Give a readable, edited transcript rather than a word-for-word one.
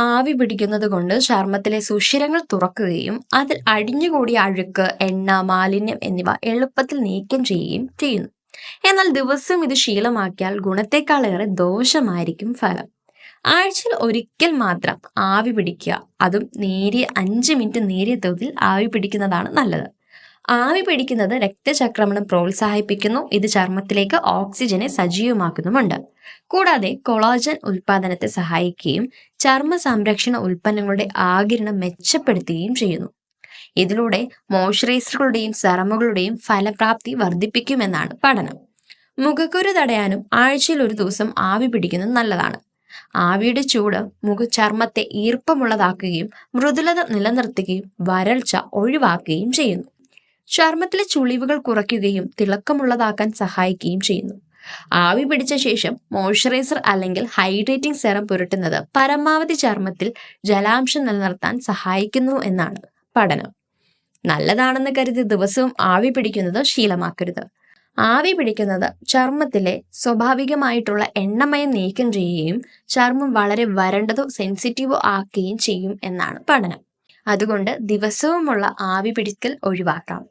ആവി പിടിക്കുന്നത് കൊണ്ട് ചർമ്മത്തിലെ സുഷിരങ്ങൾ തുറക്കുകയും അതിൽ അടിഞ്ഞുകൂടിയ അഴുക്ക്, എണ്ണ, മാലിന്യം എന്നിവ എളുപ്പത്തിൽ നീക്കം ചെയ്യുകയും ചെയ്യുന്നു. എന്നാൽ ദിവസവും ഇത് ശീലമാക്കിയാൽ ഗുണത്തെക്കാളേറെ ദോഷമായിരിക്കും ഫലം. ആഴ്ചയിൽ ഒരിക്കൽ മാത്രം ആവി പിടിക്കുക, അതും നേരിയ 5 മിനിറ്റ് നേരിയ തോതിൽ ആവി പിടിക്കുന്നതാണ് നല്ലത്. ആവി പിടിക്കുന്നത് രക്തചക്രമണം പ്രോത്സാഹിപ്പിക്കുന്നു. ഇത് ചർമ്മത്തിലേക്ക് ഓക്സിജനെ സജീവമാക്കുന്നുമുണ്ട്. കൂടാതെ കൊളാജൻ ഉൽപാദനത്തെ സഹായിക്കുകയും ചർമ്മ സംരക്ഷണ ഉൽപ്പന്നങ്ങളുടെ ആഗിരണം മെച്ചപ്പെടുത്തുകയും ചെയ്യുന്നു. ഇതിലൂടെ മോയ്സ്ചറൈസറുകളുടെയും സെറമുകളുടെയും ഫലപ്രാപ്തി വർദ്ധിപ്പിക്കുമെന്നാണ് പഠനം. മുഖക്കുരു തടയാനും ആഴ്ചയിൽ ഒരു ദിവസം ആവി പിടിക്കുന്നത് നല്ലതാണ്. ആവിയുടെ ചൂട് ചർമ്മത്തെ ഈർപ്പമുള്ളതാക്കുകയും മൃദുലത നിലനിർത്തുകയും വരൾച്ച ഒഴിവാക്കുകയും ചെയ്യുന്നു. ചർമ്മത്തിലെ ചുളിവുകൾ കുറയ്ക്കുകയും തിളക്കമുള്ളതാക്കാൻ സഹായിക്കുകയും ചെയ്യുന്നു. ആവി പിടിച്ച ശേഷം മോയ്സ്ചറൈസർ അല്ലെങ്കിൽ ഹൈഡ്രേറ്റിംഗ് സെറം പുരട്ടുന്നത് പരമാവധി ചർമ്മത്തിൽ ജലാംശം നിലനിർത്താൻ സഹായിക്കുന്നു എന്നാണ് പഠനം. നല്ലതാണെന്ന് കരുതി ദിവസവും ആവി പിടിക്കുന്നത് ശീലമാക്കരുത്. ആവി പിടിക്കുന്നത് ചർമ്മത്തിലെ സ്വാഭാവികമായിട്ടുള്ള എണ്ണമയം നീക്കം ചെയ്യുകയും ചർമ്മം വളരെ വരണ്ടതോ സെൻസിറ്റീവോ ആക്കുകയും ചെയ്യും എന്നാണ് പഠനം. അതുകൊണ്ട് ദിവസവുമുള്ള ആവി പിടിക്കൽ ഒഴിവാക്കാം.